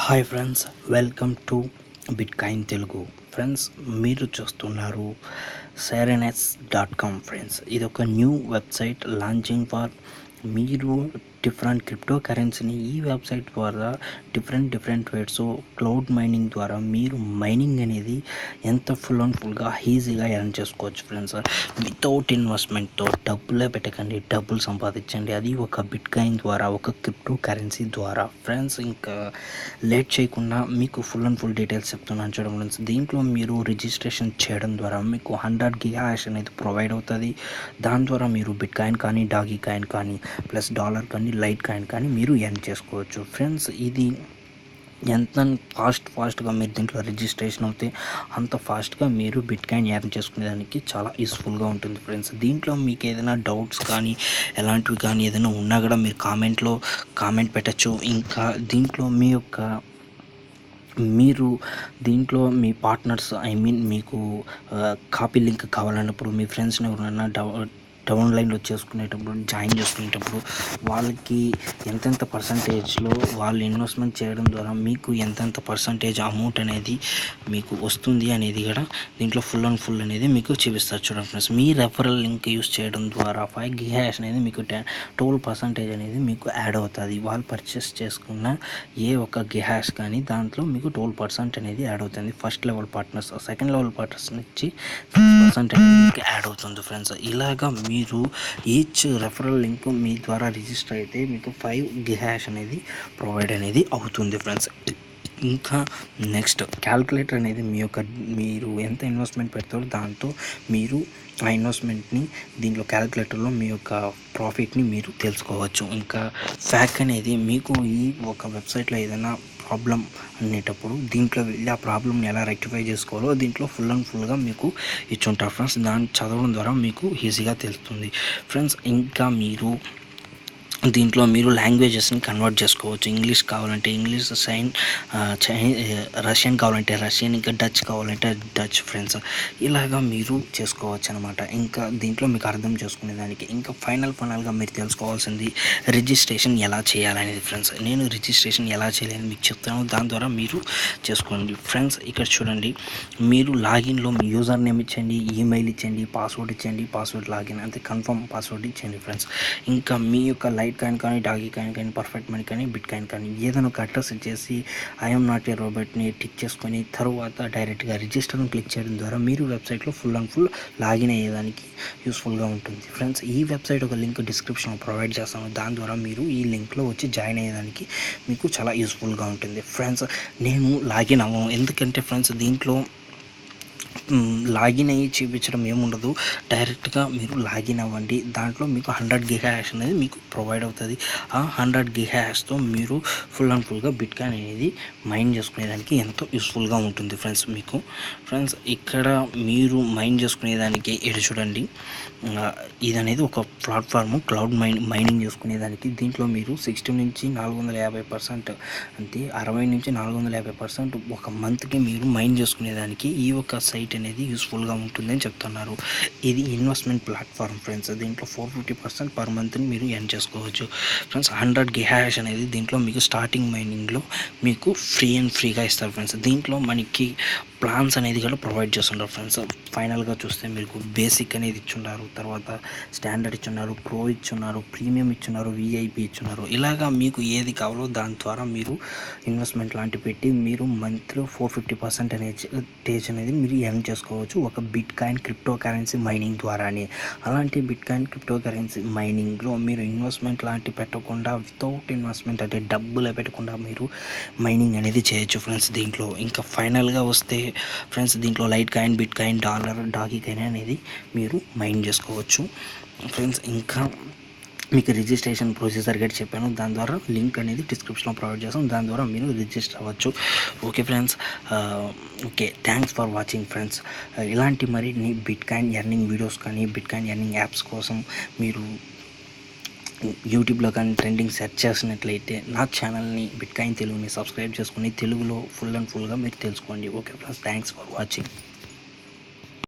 Hi friends, welcome to bitcoin Telugu. Friends, మీరు చూస్తున్నారు serenes.com. Friends, ఇది ఒక న్యూ వెబ్సైట్ లాంచింగ్ ఫర్ మీరు డిఫరెంట్ క్రిప్టో కరెన్సీని ఈ వెబ్సైట్ ద్వారా డిఫరెంట్ వేడ్స్ క్లౌడ్ మైనింగ్ ద్వారా మీరు మైనింగ్ అనేది ఎంత ఫుల్ అండ్ ఫుల్గా ఈజీగా ఎర్న్ చేసుకోవచ్చు. ఫ్రెండ్స్, వితౌట్ ఇన్వెస్ట్మెంట్తో డబ్బులే పెట్టకండి, డబ్బులు సంపాదించండి, అది ఒక బిట్కాయిన్ ద్వారా, ఒక క్రిప్టో కరెన్సీ ద్వారా. ఫ్రెండ్స్, ఇంకా లేట్ చేయకుండా మీకు ఫుల్ అండ్ ఫుల్ డీటెయిల్స్ చెప్తున్నాను చూడండి ఫ్రెండ్స్. దీంట్లో మీరు రిజిస్ట్రేషన్ చేయడం ద్వారా మీకు 100 గిగా హ్యాష్ అనేది ప్రొవైడ్ అవుతుంది. దాని ద్వారా మీరు బిట్కాయిన్ కానీ, డాగీ కాయిన్ కానీ, ప్లస్ డాలర్ కానీ, లైట్ కాయిన్ కానీ మీరు ఎర్న్ చేసుకోవచ్చు. ఫ్రెండ్స్, ఇది ఎంత ఫాస్ట్గా మీరు దీంట్లో రిజిస్ట్రేషన్ అవుతే అంత ఫాస్ట్గా మీరు బిట్కాయిన్ ఎర్న్ చేసుకునేదానికి చాలా యూస్ఫుల్గా ఉంటుంది. ఫ్రెండ్స్, దీంట్లో మీకు ఏదైనా డౌట్స్ కానీ ఎలాంటివి కానీ ఏదైనా ఉన్నా కూడా మీరు కామెంట్ పెట్టచ్చు. ఇంకా దీంట్లో మీరు దీంట్లో మీ పార్ట్నర్స్ మీకు కాపీ లింక్ కావాలన్నప్పుడు మీ ఫ్రెండ్స్ని ఎవరైనా డౌన్లైన్లో చేసుకునేటప్పుడు, జాయిన్ చేసుకునేటప్పుడు వాళ్ళకి ఎంతెంత పర్సంటేజ్లో వాళ్ళు ఇన్వెస్ట్మెంట్ చేయడం ద్వారా మీకు ఎంతెంత పర్సంటేజ్ అమౌంట్ అనేది మీకు వస్తుంది అనేది కూడా దీంట్లో ఫుల్ అండ్ ఫుల్ అనేది మీకు చూపిస్తారు చూడండి ఫ్రెండ్స్. మీ రెఫరల్ లింక్ యూస్ చేయడం ద్వారా 5 గిగా హ్యాష్ అనేది మీకు 12% అనేది మీకు యాడ్ అవుతుంది. వాళ్ళు పర్చేస్ చేసుకున్న ఏ ఒక్క గిగా హ్యాష్ కానీ దాంట్లో మీకు 12% అనేది యాడ్ అవుతుంది. First level partners, second level partners నుంచి 6% అనేది మీకు యాడ్ అవుతుంది. ఫ్రెండ్స్, ఇలాగా మీరు ఈచ్ రెఫరల్ లింక్ మీ ద్వారా రిజిస్టర్ అయితే మీకు 5 గిగా హ్యాష్ అనేది ప్రొవైడ్ అనేది అవుతుంది. ఫ్రెండ్స్, ఇంకా నెక్స్ట్ క్యాల్కులేటర్ అనేది మీరు ఎంత ఇన్వెస్ట్మెంట్ పెడతారో దాంతో మీరు ఆ ఇన్వెస్ట్మెంట్ని దీంట్లో క్యాల్కులేటర్లో మీ యొక్క ప్రాఫిట్ని మీరు తెలుసుకోవచ్చు. ఇంకా ఫ్యాక్ అనేది మీకు ఈ ఒక వెబ్సైట్లో ఏదైనా ప్రాబ్లం అనేటప్పుడు దీంట్లో వెళ్ళి ఆ ప్రాబ్లమ్ని ఎలా రెక్టిఫై చేసుకోవాలో దీంట్లో ఫుల్ అండ్ ఫుల్గా మీకు ఇచ్చుంటారు. ఫ్రెండ్స్, దాన్ని చదవడం ద్వారా మీకు ఈజీగా తెలుస్తుంది. ఫ్రెండ్స్, ఇంకా దీంట్లో మీరు లాంగ్వేజెస్ని కన్వర్ట్ చేసుకోవచ్చు. ఇంగ్లీష్ కావాలంటే ఇంగ్లీష్, రష్యన్ కావాలంటే రష్యన్, ఇంకా డచ్ కావాలంటే డచ్. ఫ్రెండ్స్, ఇలాగా మీరు చేసుకోవచ్చు అనమాట. ఇంకా దీంట్లో మీకు అర్థం చేసుకునేదానికి ఇంకా ఫైనల్గా మీరు తెలుసుకోవాల్సింది రిజిస్ట్రేషన్ ఎలా చేయాలనేది. ఫ్రెండ్స్, నేను రిజిస్ట్రేషన్ ఎలా చేయాలని మీకు చెప్తాను, దాని ద్వారా మీరు చేసుకోండి. ఫ్రెండ్స్, ఇక్కడ చూడండి, మీరు లాగిన్లో మీ యూజర్ నేమ్ ఇచ్చండి, ఈమెయిల్ ఇచ్చండి, పాస్వర్డ్ లాగిన్ అంటే కన్ఫర్మ్ పాస్వర్డ్ ఇచ్చండి. ఫ్రెండ్స్, ఇంకా మీ యొక్క లైట్ కాయిన్ కానీ, డాగీ కాయిన్ కానీ, పర్ఫెక్ట్ మనీ కానీ, బిట్ కాయిన్ కానీ ఏదైనా ఒక అడ్రస్ ఇచ్చేసి ఐఎమ్ నాట్ ఏ రోబోట్ని టిక్ చేసుకొని తర్వాత డైరెక్ట్గా రిజిస్టర్ని క్లిక్ చేయడం ద్వారా మీరు వెబ్సైట్లో ఫుల్ అండ్ ఫుల్ లాగిన్ అయ్యేదానికి యూస్ఫుల్గా ఉంటుంది. ఫ్రెండ్స్, ఈ వెబ్సైట్ ఒక లింక్ డిస్క్రిప్షన్లో ప్రొవైడ్ చేస్తాను. దాని ద్వారా మీరు ఈ లింక్లో వచ్చి జాయిన్ అయ్యేదానికి మీకు చాలా యూస్ఫుల్గా ఉంటుంది. ఫ్రెండ్స్, నేను లాగిన్ అవ్వను, ఎందుకంటే ఫ్రెండ్స్ దీంట్లో లాగిన్ అయ్యి చూపించడం ఏముండదు. డైరెక్ట్గా మీరు లాగిన్ అవ్వండి. దాంట్లో మీకు 100 గిగా హ్యాష్ అనేది మీకు ప్రొవైడ్ అవుతుంది. ఆ 100 గిగా హ్యాష్తో మీరు ఫుల్ అండ్ ఫుల్గా బిట్కాయిన్ అనేది మైన్ చేసుకునేదానికి ఎంతో యూస్ఫుల్గా ఉంటుంది. ఫ్రెండ్స్, ఇక్కడ మీరు మైన్ చేసుకునేదానికి ఇది చూడండి, ఇది అనేది ఒక ప్లాట్ఫామ్ క్లౌడ్ మైనింగ్ చేసుకునేదానికి. దీంట్లో మీరు 60 నుంచి 450%, అంటే 60 నుంచి 450% ఒక మంత్కి మీరు మైన్ చేసుకునేదానికి ఈ ఒక సైట్ అనేది యూస్ఫుల్గా ఉంటుందని చెప్తున్నారు. ఇది ఇన్వెస్ట్మెంట్ ప్లాట్ఫామ్. ఫ్రెండ్స్, దీంట్లో 450% పర్ మంత్ని మీరు ఎర్న్ చేసుకోవచ్చు. ఫ్రెండ్స్, 100 గిగా హ్యాష్ అనేది దీంట్లో మీకు స్టార్టింగ్ మైనింగ్లో మీకు ఫ్రీగా ఇస్తారు. ఫ్రెండ్స్, దీంట్లో మనకి ప్లాన్స్ అనేది కూడా ప్రొవైడ్ చేస్తున్నారు. ఫ్రెండ్స్, ఫైనల్గా చూస్తే మీకు బేసిక్ అనేది ఇచ్చున్నారు, తర్వాత స్టాండర్డ్ ఇచ్చున్నారు, ప్రో ఇచ్చున్నారు, ప్రీమియం ఇచ్చున్నారు, విఐపి ఇచ్చున్నారు. ఇలాగా మీకు ఏది కావాలో దాని ద్వారా మీరు ఇన్వెస్ట్మెంట్ లాంటివి పెట్టి మీరు మంత్లో 450% అనేది మీరు ఎర్న్ చేసుకోవచ్చు ఒక bit coin crypto currency mining ద్వారానే. అలాంటి బిట్ కాయిన్ క్రిప్టో కరెన్సీ మైనింగ్లో మీరు ఇన్వెస్ట్మెంట్ లాంటివి పెట్టకుండా, వితౌట్ ఇన్వెస్ట్మెంట్ అంటే డబ్బులే పెట్టకుండా మీరు మైనింగ్ అనేది చేయొచ్చు. ఫ్రెండ్స్, దీంట్లో ఇంకా ఫైనల్గా వస్తే ఫ్రెండ్స్, దీంట్లో light coin, bit coin, dollar, doggy coin అనేది మీరు మైన్ చేసుకోవచ్చు. ఫ్రెండ్స్, ఇంకా మీకు రిజిస్ట్రేషన్ ప్రొసీజర్ గట్టి చెప్పాను, దాని ద్వారా లింక్ అనేది డిస్క్రిప్షన్లో ప్రొవైడ్ చేస్తాం, దాని ద్వారా మీరు రిజిస్టర్ అవ్వచ్చు. Okay friends, thanks for watching. Friends, ఇలాంటి మరిన్ని బిట్ కాయిన్ ఎర్నింగ్ వీడియోస్ కానీ, బిట్ కాయిన్ ఎర్నింగ్ యాప్స్ కోసం మీరు యూట్యూబ్లో కానీ ట్రెండింగ్ సెర్చ్ చేసినట్లయితే నా ఛానల్ని బిట్కాయిన్ తెలుగుని సబ్స్క్రైబ్ చేసుకుని తెలుగులో ఫుల్ అండ్ ఫుల్గా మీరు తెలుసుకోండి. Okay friends, thanks for watching.